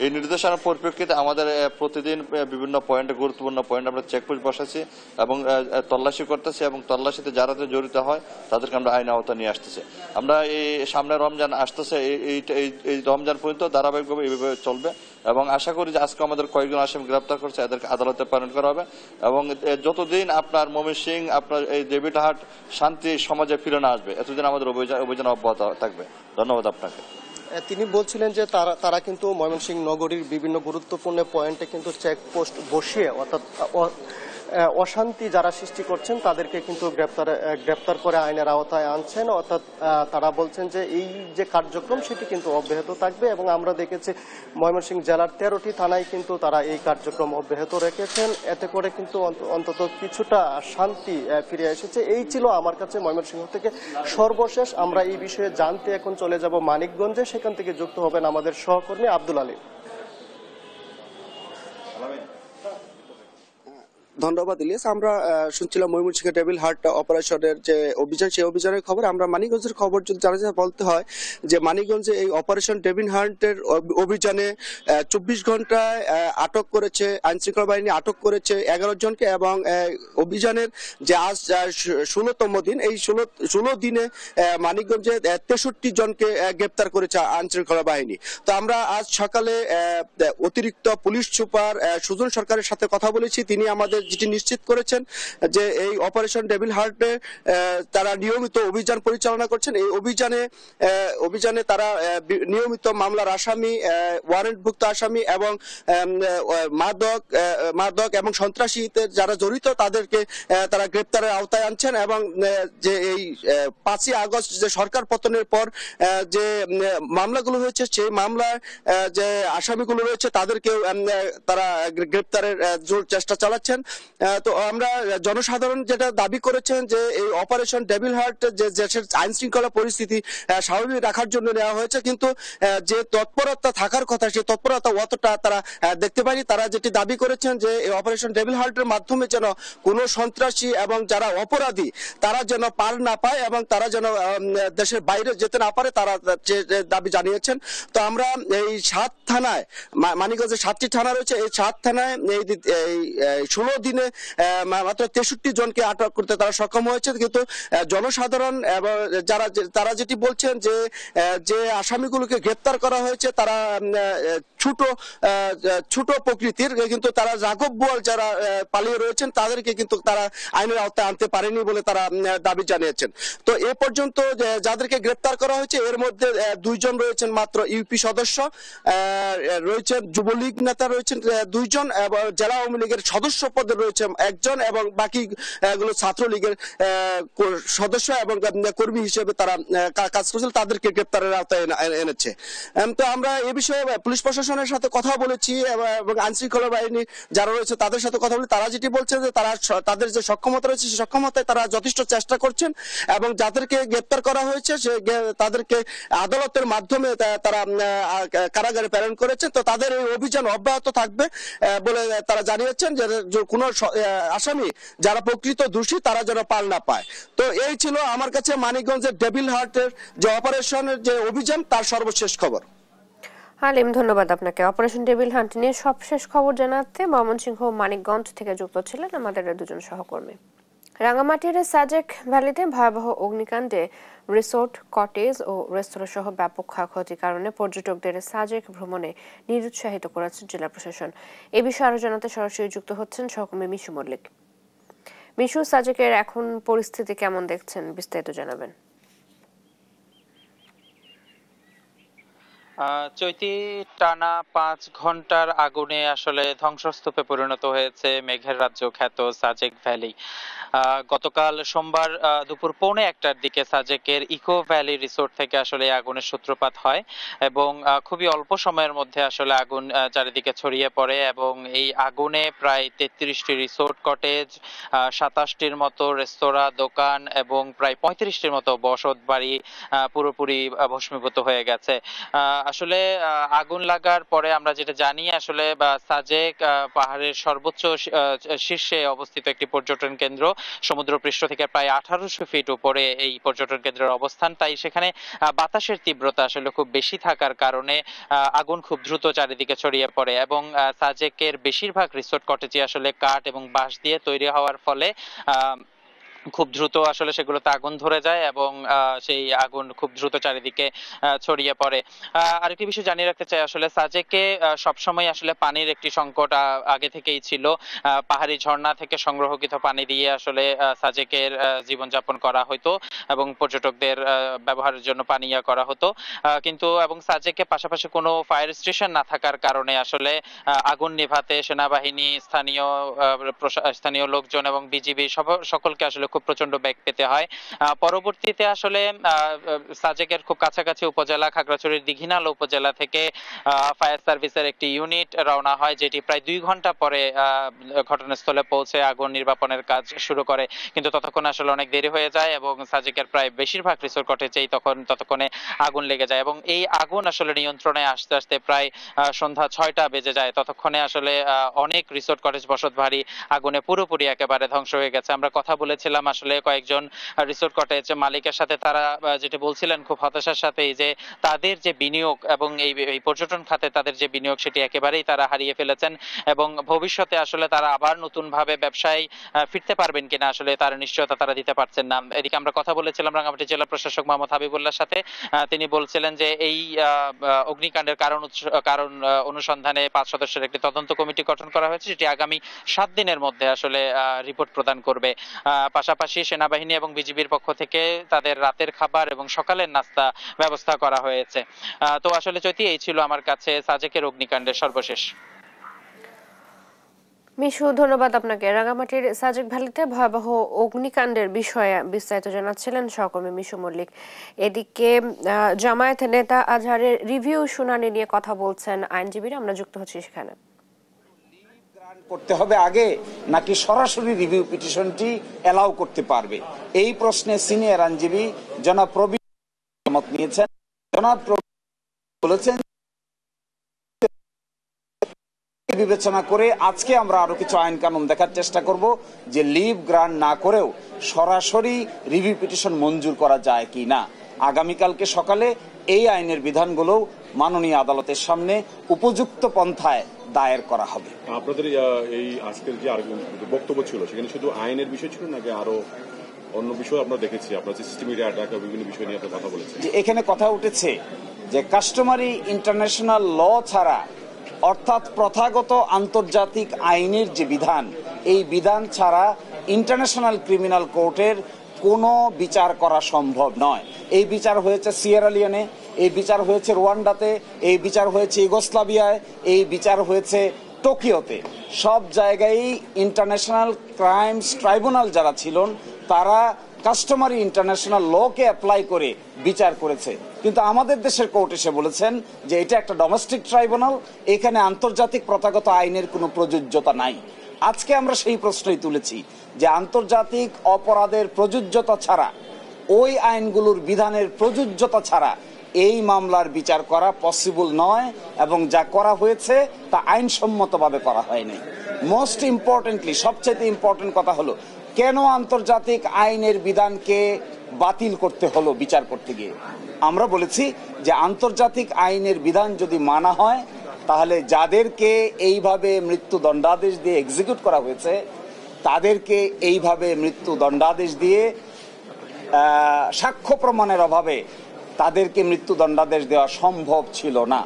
এই নির্দেশনার পরিপ্রেক্ষিতে আমাদের প্রতিদিন বিভিন্ন পয়েন্টে গুরুত্বপূর্ণ পয়েন্ট আমরা চেকপোস্ট বসাচ্ছি এবং তল্লাশি করতেছি এবং তল্লাশিতে যারা জড়িত হয় তাদেরকে আমরা আইন আওতা নিয়ে আসতেছি। আমরা এই সামনে রমজান আসতেছে, এই রমজান পর্যন্ত ধারাবাহিকভাবে এইভাবে চলবে এবং আশা করি যে আজকে আমাদের কয়েকজন আসামি গ্রেপ্তার করছে এদেরকে আদালতে প্রেরণ করা হবে এবং যতদিন আপনার ময়মনসিংহ আপনার এই ডেভিল হান্ট শান্তি সমাজে ফিরে না আসবে এতদিন আমাদের অভিযান অব্যাহত থাকবে। ধন্যবাদ আপনাকে। তিনি বলছিলেন যে তারা কিন্তু ময়মনসিংহ নগরীর বিভিন্ন গুরুত্বপূর্ণ পয়েন্টে কিন্তু চেকপোস্ট বসিয়ে অর্থাৎ অশান্তি যারা সৃষ্টি করছেন তাদেরকে কিন্তু গ্রেপ্তার করে আইনের আওতায় আনছেন। অর্থাৎ তারা বলছেন যে এই যে কার্যক্রম সেটি কিন্তু অব্যাহত থাকবে এবং আমরা দেখেছি ময়মনসিংহ জেলার 13টি থানায় কিন্তু তারা এই কার্যক্রম অব্যাহত রেখেছেন। এতে করে কিন্তু অন্তত কিছুটা শান্তি ফিরে এসেছে। এই ছিল আমার কাছে ময়মনসিংহ থেকে সর্বশেষ। আমরা এই বিষয়ে জানতে এখন চলে যাব মানিকগঞ্জে, সেখান থেকে যুক্ত হবেন আমাদের সহকর্মী আব্দুল আলী। ধন্যবাদ ইলিয়াস। আমরা শুনছিলাম ময়মনসিংহ ডেভিল হান্ট অপারেশনের যে অভিযান, সেই অভিযানের খবর। আমরা মানিকগঞ্জের খবর যদি জানা বলতে হয় যে মানিকগঞ্জে এই অপারেশন ডেভিল হান্টের অভিযানে 24 ঘন্টায় আটক করেছে আইনশৃঙ্খলা বাহিনী, আটক করেছে 11 জনকে এবং অভিযানের যে আজ 16তম দিন, এই 16 দিনে মানিকগঞ্জে 63 জনকে গ্রেপ্তার করেছে আইনশৃঙ্খলা বাহিনী। তো আমরা আজ সকালে অতিরিক্ত পুলিশ সুপার সুজন সরকারের সাথে কথা বলেছি। তিনি আমাদের যেটি নিশ্চিত করেছেন যে এই অপারেশন ডেভিল হান্টে তারা নিয়মিত অভিযান পরিচালনা করছেন। এই অভিযানে তারা নিয়মিত মামলার আসামি, ওয়ারেন্টভুক্ত আসামি এবং মাদক এবং সন্ত্রাসীতে যারা জড়িত তাদেরকে তারা গ্রেপ্তারের আওতায় আনছেন এবং যে এই 5ই আগস্ট যে সরকার পতনের পর যে মামলাগুলো হয়েছে সেই মামলার যে আসামিগুলো রয়েছে তাদেরকেও তারা গ্রেপ্তারের জোর চেষ্টা চালাচ্ছেন। তো আমরা জনসাধারণ যেটা দাবি করেছেন যে এই অপারেশন ডেভিল হান্ট যে দেশের আইন শৃঙ্খলা পরিস্থিতি স্বাভাবিক রাখার জন্য নেওয়া হয়েছে, কিন্তু যে তৎপরতা থাকার কথা সেই তৎপরতা অতটা তারা দেখতে পায়নি। তারা যেটি দাবি করেছেন যে এই অপারেশন ডেভিল হান্টের মাধ্যমে যেন কোনো সন্ত্রাসী এবং যারা অপরাধী তারা যেন পার না পায় এবং তারা যেন দেশের বাইরে যেতে না পারে, তারা দাবি জানিয়েছেন। তো আমরা এই 7 থানায়, মানিকগঞ্জে 7টি থানা রয়েছে, এই 7 থানায় এই 16 দিনে মাত্র 63 জনকে আটক করতে তারা সক্ষম হয়েছে। কিন্তু জনসাধারণ এবং তারা যেটি বলছেন যে আসামিগুলোকে গ্রেপ্তার করা হয়েছে তারা ছোট প্রকৃতির, কিন্তু তারা রাঘব বোয়াল যারা পালিয়ে রয়েছেন তাদেরকে কিন্তু তারা আইনের আওতায় আনতে পারেনি বলে তারা দাবি জানিয়েছেন। তো এ পর্যন্ত যাদেরকে গ্রেপ্তার করা হয়েছে এর মধ্যে 2 জন রয়েছেন মাত্র ইউপি সদস্য, রয়েছেন যুবলীগ নেতা রয়েছেন 2 জন এবং জেলা আওয়ামী লীগের সদস্য পদে রয়েছে 1 জন এবং বাকি গুলো ছাত্রলীগের সদস্য এবং কর্মী হিসেবে তারা কাজ করছিল, তাদেরকে গ্রেপ্তারের আওতায় এনেছে। তো আমরা এ বিষয়ে পুলিশ প্রশাসনের সাথে কথা বলেছি এবং আইন শৃঙ্খলা বাহিনী যারা রয়েছে তাদের সাথে কথা বলি। তারা যেটি বলছে যে তাদের যে সক্ষমতা রয়েছে সেই সক্ষমতায় তারা যথেষ্ট চেষ্টা করছেন এবং যাদেরকে গ্রেপ্তার করা হয়েছে তাদেরকে আদালতের মাধ্যমে তারা কারাগারে প্রেরণ করেছেন। তো তাদের এই অভিযান অব্যাহত থাকবে বলে তারা জানিয়েছেন যে কোনো আসামি যারা প্রকৃত দোষী তারা যেন পার না পায়। তো এই ছিল আমার কাছে মানিকগঞ্জের ডেভিল হান্টের যে অপারেশনের যে অভিযান তার সর্বশেষ খবর। হালিম, ধন্যবাদ আপনাকে। অপারেশন টেবিল হান্ট নিয়ে সবশেষ খবর জানাতে ময়মনসিংহ মানিকগঞ্জ থেকে যুক্ত ছিলেন আমাদের দুজন সহকর্মী। রাঙামাটির সাজেক ভ্যালিতে ভয়াবহ অগ্নিকাণ্ডে রিসোর্ট, কটেজ ও রেস্তোরাঁ সহ ব্যাপক ক্ষয়ক্ষতির কারণে পর্যটকদের সাজেক ভ্রমণে নিরুৎসাহিত করেছে জেলা প্রশাসন। এ বিষয়ে আরো জানাতে সরাসরি যুক্ত হচ্ছেন সহকর্মী মিশু মল্লিক। মিশু, সাজেকের এখন পরিস্থিতি কেমন দেখছেন, বিস্তারিত জানাবেন। চৈতি টানা ৫ ঘন্টার আগুনে আসলে ধ্বংসস্তূপে পরিণত হয়েছে মেঘের রাজ্য খ্যাত সাজেক ভ্যালি। গতকাল সোমবার দুপুর ১:১টার দিকে সাজেকের ইকো ভ্যালি রিসোর্ট থেকে আসলে আগুনের সূত্রপাত হয় এবং খুবই অল্প সময়ের মধ্যে আসলে আগুন চারিদিকে ছড়িয়ে পড়ে এবং এই আগুনে প্রায় ৩৩টি রিসোর্ট, কটেজ, ২৭টির মতো রেস্তোরাঁ, দোকান এবং প্রায় ৩৫টির মতো বসত বাড়ি পুরোপুরি ভস্মীভূত হয়ে গেছে। আসলে আগুন লাগার পরে আমরা যেটা জানি, আসলে সাজেক পাহাড়ের সর্বোচ্চ শীর্ষে অবস্থিত একটি পর্যটন কেন্দ্র। সমুদ্রপৃষ্ঠ থেকে প্রায় ১৮০০ ফিট উপরে এই পর্যটন কেন্দ্রের অবস্থান। তাই সেখানে বাতাসের তীব্রতা আসলে খুব বেশি থাকার কারণে আগুন খুব দ্রুত চারিদিকে ছড়িয়ে পড়ে এবং সাজেকের বেশিরভাগ রিসোর্ট, কটেজে আসলে কাঠ এবং বাঁশ দিয়ে তৈরি হওয়ার ফলে খুব দ্রুত আসলে সেগুলোতে আগুন ধরে যায় এবং সেই আগুন খুব দ্রুত চারিদিকে ছড়িয়ে পড়ে। আরেকটি বিষয় জানিয়ে রাখতে চাই, আসলে সাজেকে সবসময় আসলে পানির একটি সংকট আগে থেকেই ছিল। পাহাড়ি ঝর্ণা থেকে সংগ্রহকৃত পানি দিয়ে আসলে সাজেকের জীবনযাপন করা হতো এবং পর্যটকদের ব্যবহারের জন্য পানি করা হতো। কিন্তু এবং সাজেকে পাশাপাশি কোনো ফায়ার স্টেশন না থাকার কারণে আসলে আগুন নেভাতে সেনাবাহিনী, স্থানীয় লোকজন এবং বিজিবি সকলকে আসলে খুব প্রচন্ড বেগ পেতে হয়। পরবর্তীতে আসলে সাজেকের খুব কাছাকাছি উপজেলা খাগড়াছড়ির দীঘিনালা উপজেলা থেকে ফায়ার সার্ভিসের একটি ইউনিট রওনা হয়, যেটি প্রায় ২ ঘন্টা পরে ঘটনাস্থলে পৌঁছে আগুন নির্বাপনের কাজ শুরু করে। কিন্তু ততক্ষণ আসলে অনেক দেরি হয়ে যায় এবং সাজেকের প্রায় বেশিরভাগ রিসোর্ট কটেজেই ততক্ষণে আগুন লেগে যায় এবং এই আগুন আসলে নিয়ন্ত্রণে আসতে আসতে প্রায় সন্ধ্যা ৬টা বেজে যায়। ততক্ষণে আসলে অনেক রিসোর্ট, কটেজ, বসত বাড়ি আগুনে পুরোপুরি একেবারে ধ্বংস হয়ে গেছে। আমরা কথা বলেছিলাম আসলে কয়েকজন রিসোর্ট কটেজ মালিকের সাথে, তারা যেটা বলছিলেন খুব হতাশার সাথে যে তাদের যে বিনিয়োগ এবং এই পর্যটন খাতে তাদের যে বিনিয়োগ সেটি একেবারেই তারা হারিয়ে ফেলেছেন এবং ভবিষ্যতে আসলে তারা আবার নতুন ভাবে ব্যবসায় ফিরতে পারবেন কিনা আসলে তার নিশ্চয়তা তারা দিতে পারছেন না। এদিকে আমরা কথা বলেছিলাম রাঙামাটি জেলা প্রশাসক মোহাম্মদ হাবিবুল্লাহর সাথে। তিনি বলছিলেন যে এই অগ্নিকাণ্ডের কারণ অনুসন্ধানে ৫ সদস্যের একটি তদন্ত কমিটি গঠন করা হয়েছে, যেটি আগামী ৭ দিনের মধ্যে আসলে রিপোর্ট প্রদান করবে। পাশাপাশি সেনাবাহিনী এবং বিজিবির পক্ষ থেকে তাদের রাতের খাবার এবং সকালের নাস্তা ব্যবস্থা করা হয়েছে। তো আসলে চৈতি, এই ছিল আমার কাছে সাজেকের অগ্নিকাণ্ডের সর্বশেষ। মিশু, ধন্যবাদ আপনাকে। রাঙামাটির সাজেক ভ্যালিতে ভয়াবহ অগ্নিকাণ্ডের বিষয়ে বিস্তারিত জানাচ্ছিলেন সহকর্মী মিশু মল্লিক। এদিকে জামায়াত নেতা আজহারের রিভিউ শুনানি নিয়ে কথা বলছেন আইনজীবীরা। আমরা যুক্ত হচ্ছি সেখানে। করতে হবে আগে নাকি সরাসরি রিভিউ পিটিশনটি এলাও করতে পারবে, এই প্রশ্নে সিনিয়র আইনজীবী জনাব প্রবীণ মত নিয়েছেন। জনাব প্রবীণ বলেছেন বিবেচনা করে আজকে আমরা আরো কিছু আইন কানুন দেখার চেষ্টা করব যে লিভ গ্রান্ট না করেও সরাসরি রিভিউ পিটিশন মঞ্জুর করা যায় কি না। আগামীকালকে সকালে এই আইনের বিধানগুলো মাননীয় আদালতের সামনে উপযুক্ত পন্থায় দায়ের করা হবে। আপনাদের এই আজকের যে বক্তব্য ছিল সেখানে শুধু আইনের বিষয় ছিল নাকি আরো অন্য বিষয় আমরা দেখেছি? আপনার সিস্টেমিক অ্যাটাক বিভিন্ন বিষয় নিয়ে কথা বলেছেন। এখানে কথা উঠেছে যে কাস্টমারি ইন্টারন্যাশনাল ল ছাড়া, অর্থাৎ প্রথাগত আন্তর্জাতিক আইনের যে বিধান, এই বিধান ছাড়া ইন্টারন্যাশনাল ক্রিমিনাল কোর্টের কোনো বিচার করা সম্ভব নয়। এই বিচার হয়েছে সিয়েরা লিওনে, এই বিচার হয়েছে রুয়ান্ডাতে, এই বিচার হয়েছে ইউগোস্লাভিয়ায়, এই বিচার হয়েছে টোকিওতে। সব জায়গায় ইন্টারন্যাশনাল ক্রাইমস ট্রাইব্যুনাল যারা ছিলেন তারা কাস্টমারি ইন্টারন্যাশনাল লকে অ্যাপ্লাই করে বিচার করেছে। কিন্তু আমাদের দেশের কোর্ট এসে বলেছেন যে এটা একটা ডোমেস্টিক ট্রাইব্যুনাল, এখানে আন্তর্জাতিক প্রথাগত আইনের কোনো প্রযোজ্যতা নাই। আজকে আমরা সেই প্রশ্নই তুলেছি যে আন্তর্জাতিক অপরাধের প্রযোজ্যতা ছাড়া, ওই আইনগুলোর বিধানের প্রযোজ্যতা ছাড়া এই মামলার বিচার করা পসিবল নয় এবং যা করা হয়েছে তা আইনসম্মতভাবে করা হয়নি। মোস্ট ইম্পর্টেন্টলি, সবচেয়ে ইম্পর্টেন্ট কথা হলো কেন আন্তর্জাতিক আইনের বিধানকে বাতিল করতে হলো বিচার করতে গিয়ে। আমরা বলেছি যে আন্তর্জাতিক আইনের বিধান যদি মানা হয় তাহলে যাদেরকে এইভাবে মৃত্যু দণ্ডাদেশ দিয়ে এক্সিকিউট করা হয়েছে তাদেরকে এইভাবে মৃত্যু দণ্ডাদেশ দিয়ে সাক্ষ্য প্রমাণের অভাবে তাদেরকে মৃত্যু দণ্ডাদেশ দেওয়া সম্ভব ছিল না।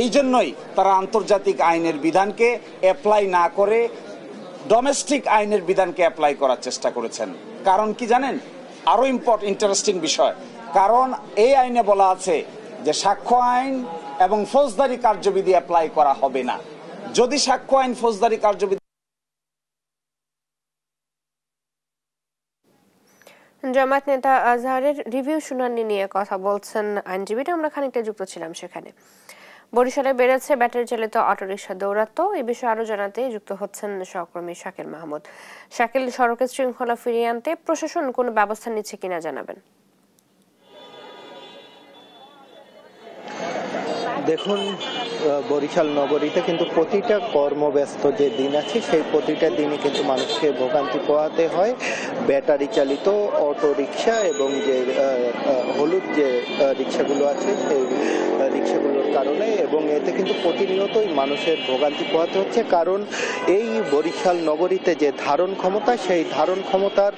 এই জন্যই তারা আন্তর্জাতিক আইনের বিধানকে অ্যাপ্লাই না করে ডোমেস্টিক আইনের বিধানকে অ্যাপ্লাই করার চেষ্টা করেছেন। কারণ কি জানেন, আরো ইন্টারেস্টিং বিষয়, কারণ এই আইনে বলা আছে যে সাক্ষ্য আইন এবং ফৌজদারি কার্যবিধি অ্যাপ্লাই করা হবে না। যদি সাক্ষ্য আইন ফৌজদারি কার্যবিধি জামায়াত নেতা আজহারের রিভিউ শুনানি নিয়ে কথা বলছেন আইনজীবীরা, আমরা খানিকটা যুক্ত ছিলাম সেখানে। বরিশালে বেড়েছে ব্যাটারি চালিত অটোরিকশা দৌরাত্ম্য, এই বিষয়ে আরো জানাতে যুক্ত হচ্ছেন সহকর্মী শাকিল মাহমুদ। শাকিল, সড়কের শৃঙ্খলা ফিরিয়ে আনতে প্রশাসন কোনো ব্যবস্থা নিচ্ছে কিনা জানাবেন। দেখুন, বরিশাল নগরীতে কিন্তু প্রতিটা কর্মব্যস্ত যে দিন আছে সেই প্রতিটা দিনই কিন্তু মানুষকে ভোগান্তি পোহাতে হয় ব্যাটারি চালিত অটো রিক্সা এবং যে হলুদ যে রিক্সাগুলো আছে সেই রিক্সাগুলোর কারণে, এবং এতে কিন্তু প্রতিনিয়তই মানুষের ভোগান্তি পোহাতে হচ্ছে। কারণ এই বরিশাল নগরীতে যে ধারণ ক্ষমতা, সেই ধারণ ক্ষমতার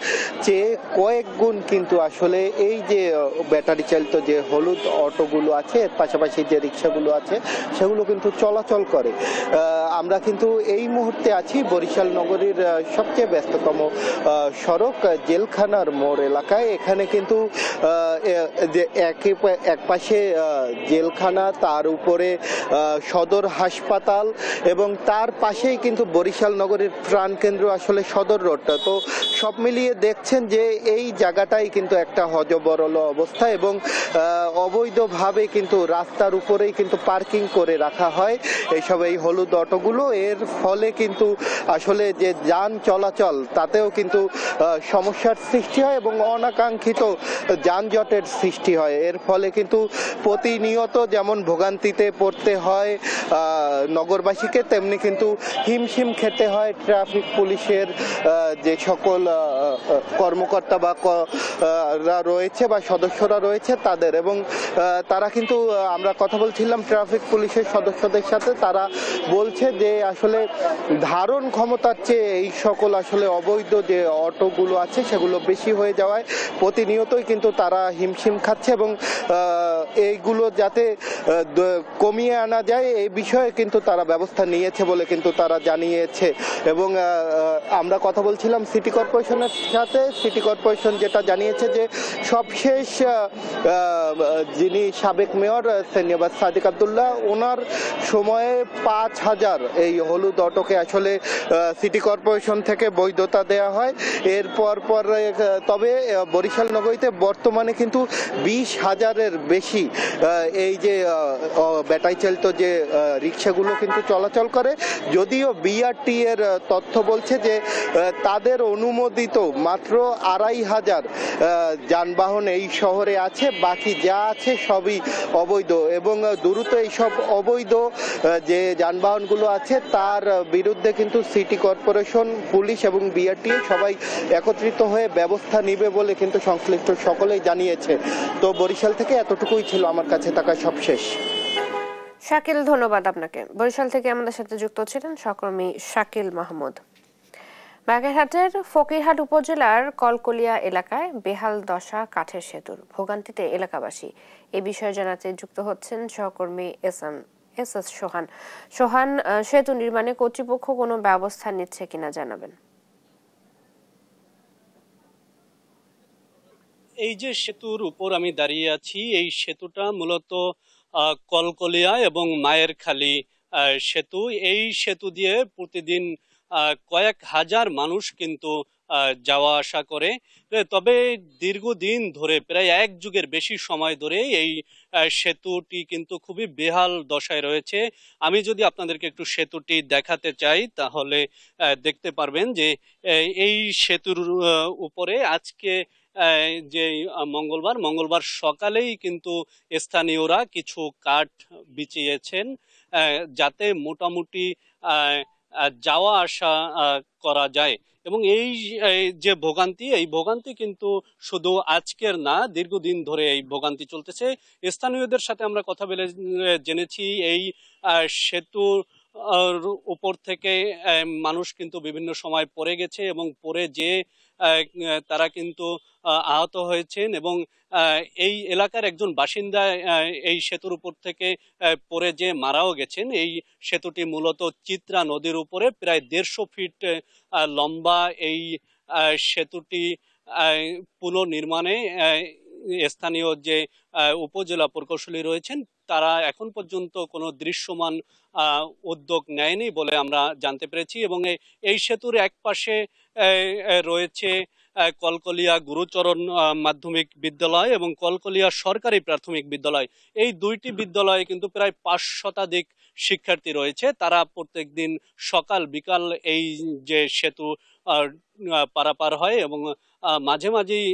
চেয়ে কয়েক গুণ কিন্তু আসলে এই যে ব্যাটারি চালিত যে হলুদ অটোগুলো আছে, এর পাশাপাশি যে রিক্সাগুলো আছে সেগুলো কিন্তু চলাচল করে। আমরা কিন্তু এই মুহূর্তে আছি বরিশাল নগরীর সবচেয়ে ব্যস্ততম সড়ক জেলখানার মোড় এলাকায়। এখানে কিন্তু যে এক পাশে জেলখানা, তার উপরে সদর হাসপাতাল এবং তার পাশেই কিন্তু বরিশাল নগরীর প্রাণকেন্দ্র আসলে সদর রোডটা। তো সব মিলিয়ে দেখছেন যে এই জায়গাটাই কিন্তু একটা হযবরল অবস্থা এবং অবৈধভাবে কিন্তু রাস্তার উপরেই কিন্তু পার্কিং করে রাখা হয় এইসব এই হলুদ অটোগুলো। এর ফলে কিন্তু আসলে যে যান চলাচল তাতেও কিন্তু সমস্যার সৃষ্টি হয় এবং অনাকাঙ্ক্ষিত যানজটের সৃষ্টি হয়। এর ফলে কিন্তু প্রতিনিয়ত যেমন ভোগান্তিতে পড়তে হয় নগরবাসীকে, তেমনি কিন্তু হিমশিম খেতে হয় ট্রাফিক পুলিশের যে সকল কর্মকর্তা বা রয়েছে বা সদস্যরা রয়েছে তাদের। এবং তারা কিন্তু, আমরা কথা বলছিলাম ট্রাফিক পুলিশের সদস্যদের সাথে, তারা বলছে যে আসলে ধারণ ক্ষমতার চেয়ে এই সকল আসলে অবৈধ যে অটোগুলো আছে সেগুলো বেশি হয়ে যাওয়ায় প্রতিনিয়তই কিন্তু তারা হিমশিম খাচ্ছে এবং এইগুলো যাতে কমিয়ে আনা যায় এই বিষয়ে কিন্তু তারা ব্যবস্থা নিয়েছে বলে কিন্তু তারা জানিয়েছে। এবং আমরা কথা বলছিলাম সিটি কর্পোরেশনের সাথে, সিটি কর্পোরেশন যেটা জানিয়েছে যে সবশেষ যিনি সাবেক মেয়র সেনিয়াবাদ সাদিক আব্দুল্লাহ, ওনার সময়ে ৫,০০০ এই হলুদ অটোকে আসলে সিটি কর্পোরেশন থেকে বৈধতা দেওয়া হয়। এরপর তবে বরিশাল নগরীতে বর্তমানে কিন্তু ২০,০০০-এর বেশি এই যে ব্যাটারি চালিত যে রিক্সাগুলো কিন্তু চলাচল করে। যদিও বিআরটি এর তথ্য বলছে যে তাদের অনুমোদিত মাত্র ২৫০০ যানবাহন এই শহরে আছে, বাকি যা আছে সবই অবৈধ। এবং দ্রুত এইসব অবৈধ যে যানবাহনগুলো আছে তার বিরুদ্ধে কিন্তু সিটি কর্পোরেশন, পুলিশ এবং বিআরটি সবাই একত্রিত হয়ে ব্যবস্থা নিবে বলে কিন্তু সংশ্লিষ্ট সকলেই জানিয়েছে। তো বরিশাল থেকে এতটুকুই ছিল আমার কাছে থাকা সবশেষ। শাকিল, ধন্যবাদ আপনাকে। বরিশাল থেকে আমাদের সাথে যুক্ত ছিলেন সহকর্মী শাকিল মাহমুদ। বাগেরহাটের ফকিরহাট উপজেলার কলকলিয়া এলাকায় বেহাল দশা কাঠের সেতুর, ভোগান্তিতে এলাকাবাসী। এ বিষয়ে জানাতে যুক্ত হচ্ছেন সহকর্মী এস এস সোহান। সোহান, সেতু নির্মাণে কর্তৃপক্ষ কোনো ব্যবস্থা নিচ্ছে কিনা জানাবেন। এই যে সেতুর উপর আমি দাঁড়িয়ে আছি, এই সেতুটা মূলত কলকলিয়া এবং মায়েরখালী সেতু। এই সেতু দিয়ে প্রতিদিন কয়েক হাজার মানুষ কিন্তু যাওয়া আসা করে। তবে দীর্ঘদিন ধরে, প্রায় এক যুগের বেশি সময় ধরে এই সেতুটি কিন্তু খুবই বেহাল দশায় রয়েছে। আমি যদি আপনাদেরকে একটু সেতুটি দেখাতে চাই তাহলে দেখতে পারবেন যে এই সেতুর উপরে আজকে যে মঙ্গলবার সকালেই কিন্তু স্থানীয়রা কিছু কাঠ বিছিয়েছেন যাতে মোটামুটি যাওয়া আসা করা যায়। এবং এই যে ভোগান্তি, এই ভোগান্তি কিন্তু শুধু আজকের না, দীর্ঘদিন ধরে এই ভোগান্তি চলতেছে। স্থানীয়দের সাথে আমরা কথা বলে জেনেছি এই সেতু উপর থেকে মানুষ কিন্তু বিভিন্ন সময় পড়ে গেছে এবং পড়ে যে তারা কিন্তু আহত হয়েছেন এবং এই এলাকার একজন বাসিন্দা এই সেতুর উপর থেকে পড়ে যে মারাও গেছেন। এই সেতুটি মূলত চিত্রা নদীর উপরে প্রায় 150 ফিট লম্বা। এই সেতুটি পুনর্নির্মাণে স্থানীয় যে উপজেলা প্রকৌশলী রয়েছেন তারা এখন পর্যন্ত কোনো দৃশ্যমান উদ্যোগ নেয়নি বলে আমরা জানতে পেরেছি। এবং এই সেতুর এক পাশে রয়েছে কলকলিয়া গুরুচরণ মাধ্যমিক বিদ্যালয় এবং কলকলিয়া সরকারি প্রাথমিক বিদ্যালয়। এই দুইটি বিদ্যালয়ে কিন্তু প্রায় 5 শতাধিক শিক্ষার্থী রয়েছে। তারা প্রত্যেক দিন সকাল বিকাল এই যে সেতু পারাপার হয় এবং মাঝে মাঝেই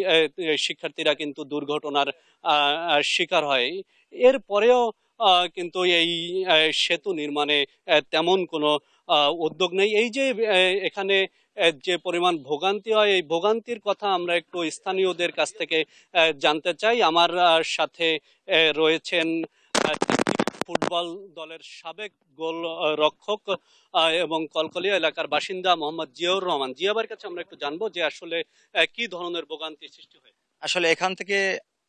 শিক্ষার্থীরা কিন্তু দুর্ঘটনার শিকার হয়। এরপরেও কিন্তু এই সেতু নির্মাণে তেমন কোনো উদ্যোগ নেই। এই যে এখানে যে পরিমাণ ভোগান্তি হয়, এই ভোগান্তির কথা আমরা একটু স্থানীয়দের কাছ থেকে জানতে চাই। আমার সাথে রয়েছেন ফুটবল দলের সাবেক গোল রক্ষক এবং কলকলিয়া এলাকার বাসিন্দা মোহাম্মদ জিয়াউর রহমান। জিয়াবার কাছে আমরা একটু জানবো যে আসলে কি ধরনের ভোগান্তি সৃষ্টি হয়। আসলে এখান থেকে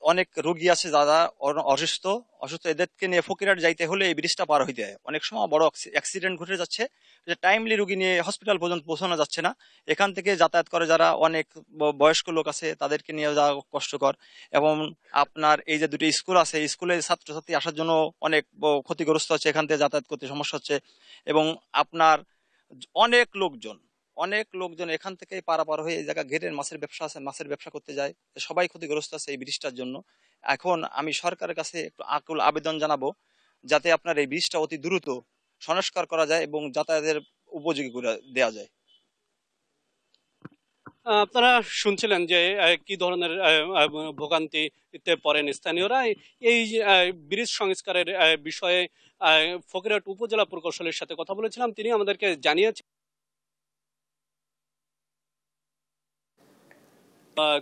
অনেক রোগী আছে যারা অসুস্থ, এদেরকে নিয়ে ফকিরহাট যাইতে হলে এই ব্রিজটা পার হইতে হয়। অনেক সময় বড় অ্যাক্সিডেন্ট ঘটে যাচ্ছে, যে টাইমলি রোগী নিয়ে হসপিটাল পর্যন্ত পৌঁছানো যাচ্ছে না। এখান থেকে যাতায়াত করে যারা অনেক বয়স্ক লোক আছে তাদেরকে নিয়ে যাওয়া কষ্টকর। এবং আপনার এই যে দুটি স্কুল আছে, স্কুলে ছাত্রছাত্রী আসার জন্য অনেক ক্ষতিগ্রস্ত হচ্ছে, এখান থেকে যাতায়াত করতে সমস্যা হচ্ছে। এবং আপনার অনেক লোকজন এখান থেকে পারাপার হয়ে এই জায়গা ঘেরের মাছের ব্যবসা আছে, মাছের ব্যবসা করতে যায়। সবাই ক্ষতিগ্রস্ত আছে এই ব্রিজটার জন্য। এখন আমি সরকারের কাছে একটু আকুল আবেদন জানাবো যাতে আপনার এই ব্রিজটা অতি দ্রুত সংস্কার করা যায় এবং যাতায়াতের উপযোগী করে দেওয়া যায়। আপনারা শুনছিলেন যে কি ধরনের ভোগান্তিতে পড়েন স্থানীয়রা। এই ব্রিজ সংস্কারের বিষয়ে ফকিরহাট উপজেলা প্রকৌশলীর সাথে কথা বলেছিলাম, তিনি আমাদেরকে জানিয়েছেন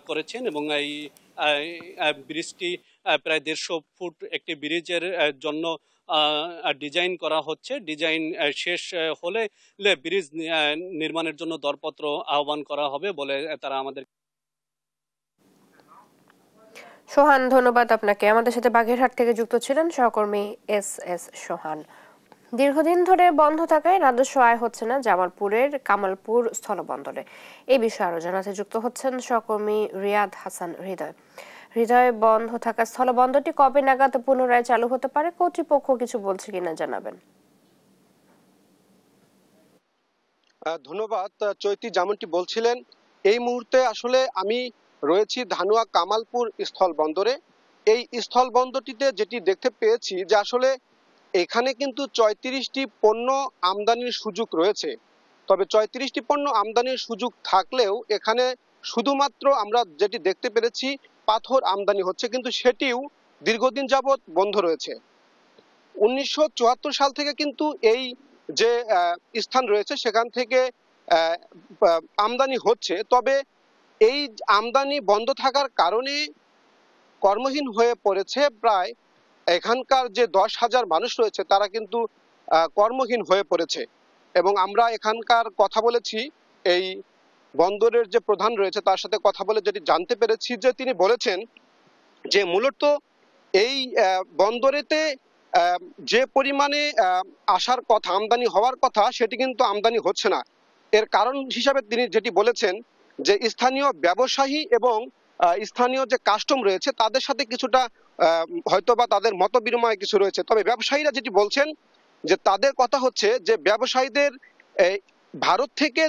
করেছেন এবং এই ব্রিজটি প্রায় 150 ফুট একটি ব্রিজের জন্য ডিজাইন করা হচ্ছে। ডিজাইন শেষ হলে ব্রিজ নির্মাণের জন্য দরপত্র আহ্বান করা হবে বলে তারা আমাদের। সোহান, ধন্যবাদ আপনাকে। আমাদের সাথে বাগেরহাট থেকে যুক্ত ছিলেন সহকর্মী এস সোহান। দীর্ঘদিন ধরে বন্ধ থাকায় রাজস্ব আয় হচ্ছে না জামালপুরের কামালপুর স্থলবন্দরে। এই বিষয়ে আরো জানাতে যুক্ত হচ্ছেন সহকর্মী রিয়াদ হাসান হৃদয়। বন্ধ থাকা স্থলবন্দরটি কবে নাগাদ পুনরায় চালু হতে পারে, কর্তৃপক্ষ কিছু বলছে কিনা জানাবেন। ধন্যবাদ চৈতি। যেমনটি বলছিলেন, এই মুহূর্তে আসলে আমি রয়েছি ধানুয়া কামালপুর স্থলবন্দরে। এই স্থলবন্দরটিতে যেটি দেখতে পেয়েছি যে আসলে এখানে কিন্তু 34টি পণ্য আমদানির সুযোগ রয়েছে। তবে 34টি পণ্য আমদানির সুযোগ থাকলেও এখানে শুধুমাত্র আমরা যেটি দেখতে পেরেছি পাথর আমদানি হচ্ছে, কিন্তু সেটিও দীর্ঘদিন যাবৎ বন্ধ রয়েছে। 1974 সাল থেকে কিন্তু এই যে স্থান রয়েছে সেখান থেকে আমদানি হচ্ছে। তবে এই আমদানি বন্ধ থাকার কারণে কর্মহীন হয়ে পড়েছে প্রায় এখানকার যে 10,000 মানুষ রয়েছে তারা কিন্তু কর্মহীন হয়ে পড়েছে। এবং আমরা এখানকার কথা বলেছি, এই বন্দরের যে প্রধান রয়েছে তার সাথে কথা বলে যেটি জানতে পেরেছি যে তিনি বলেছেন যে মূলত এই বন্দরেতে যে পরিমাণে আসার কথা, আমদানি হওয়ার কথা, সেটি কিন্তু আমদানি হচ্ছে না। এর কারণ হিসাবে তিনি যেটি বলেছেন যে স্থানীয় ব্যবসায়ী এবং স্থানীয় যে কাস্টম রয়েছে তাদের সাথে কিছুটা হয়তোবা তাদের মত বিনিময় কিছু রয়েছে। তবে ব্যবসায়ীরা যেটি বলছেন যে তাদের কথা হচ্ছে যে ব্যবসায়ীদের ভারত থেকে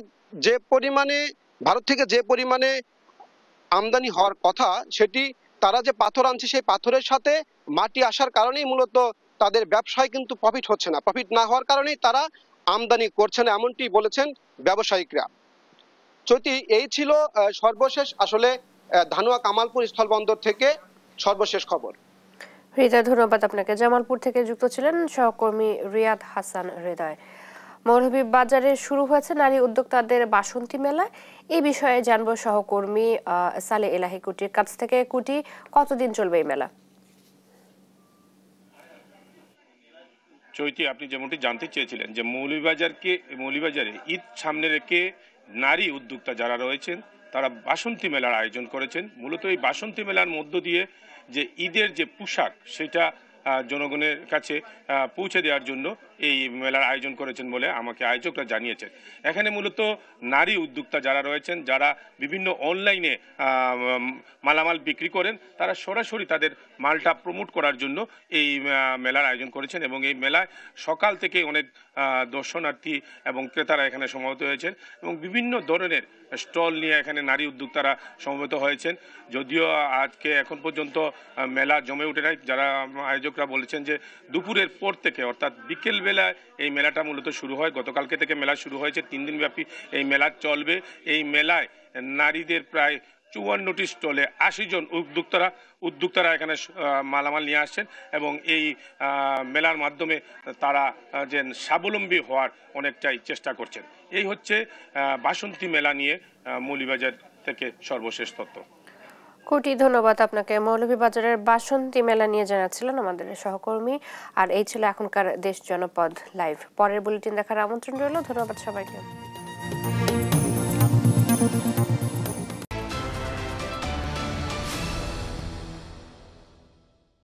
যে পরিমাণে আমদানি হওয়ার কথা, সেটি তারা যে পাথর আনছে সেই পাথরের সাথে মাটি আসার কারণেই মূলত তাদের ব্যবসায় কিন্তু প্রফিট হচ্ছে না। প্রফিট না হওয়ার কারণেই তারা আমদানি করছে না, এমনটি বলেছেন ব্যবসায়িকরা। চৈতি, এই ছিল সর্বশেষ আসলে ধানুয়া কামালপুর স্থলবন্দর থেকে সর্বশেষ খবর। হৃদয়, ধন্যবাদ আপনাকে। জামালপুর থেকে যুক্ত ছিলেন সহকর্মী রিয়াদ হাসান হৃদয়। মৌলভীবাজারে শুরু হয়েছে নারী উদ্যোক্তাদের বাসন্তী মেলা। এই বিষয়ে জানবো সহকর্মী সালে এলাহি কুটির কাছ থেকে। কুটি, কতদিন চলবে এই মেলা? চৈতি, আপনি যেমনটি জানতে চেয়েছিলেন যে মৌলভীবাজারে ঈদ সামনে রেখে নারী উদ্যোক্তা যারা রয়েছেন তারা বাসন্তী মেলার আয়োজন করেছেন। মূলত এই বাসন্তী মেলার মধ্য দিয়ে যে ঈদের যে পোশাক সেটা জনগণের কাছে পৌঁছে দেওয়ার জন্য এই মেলার আয়োজন করেছেন বলে আমাকে আয়োজকরা জানিয়েছেন। এখানে মূলত নারী উদ্যোক্তা যারা রয়েছেন, যারা বিভিন্ন অনলাইনে মালামাল বিক্রি করেন, তারা সরাসরি তাদের মালটা প্রমোট করার জন্য এই মেলার আয়োজন করেছেন। এবং এই মেলায় সকাল থেকে অনেক দর্শনার্থী এবং ক্রেতারা এখানে সমবেত হয়েছেন এবং বিভিন্ন ধরনের স্টল নিয়ে এখানে নারী উদ্যোক্তারা সমবেত হয়েছেন। যদিও আজকে এখন পর্যন্ত মেলা জমে ওঠে নাই। যারা আয়োজকরা বলেছেন যে দুপুরের পর থেকে অর্থাৎ বিকেল বেলায় এই মেলাটা মূলত শুরু হয়। গতকালকে থেকে মেলা শুরু হয়েছে, 3 দিন ব্যাপী এই মেলা চলবে। এই মেলায় নারীদের প্রায় 54টি স্টলে 80 জন উদ্যোক্তারা এখানে মালামাল নিয়ে আসছেন এবং এই মেলার মাধ্যমে তারা যে স্বাবলম্বী হওয়ার অনেকটাই চেষ্টা করছেন। এই হচ্ছে বাসন্তী মেলা নিয়ে মৌলভীবাজার থেকে সর্বশেষ তথ্য। কোটি ধন্যবাদ আপনাকে। মৌলভীবাজারের বাসন্তী মেলা নিয়ে জানাচ্ছিলেন আমাদের সহকর্মী। আর এই ছিল এখনকার দেশ জনপদ লাইভ। পরের বুলেটিন দেখার আমন্ত্রণ রইল। ধন্যবাদ সবাইকে।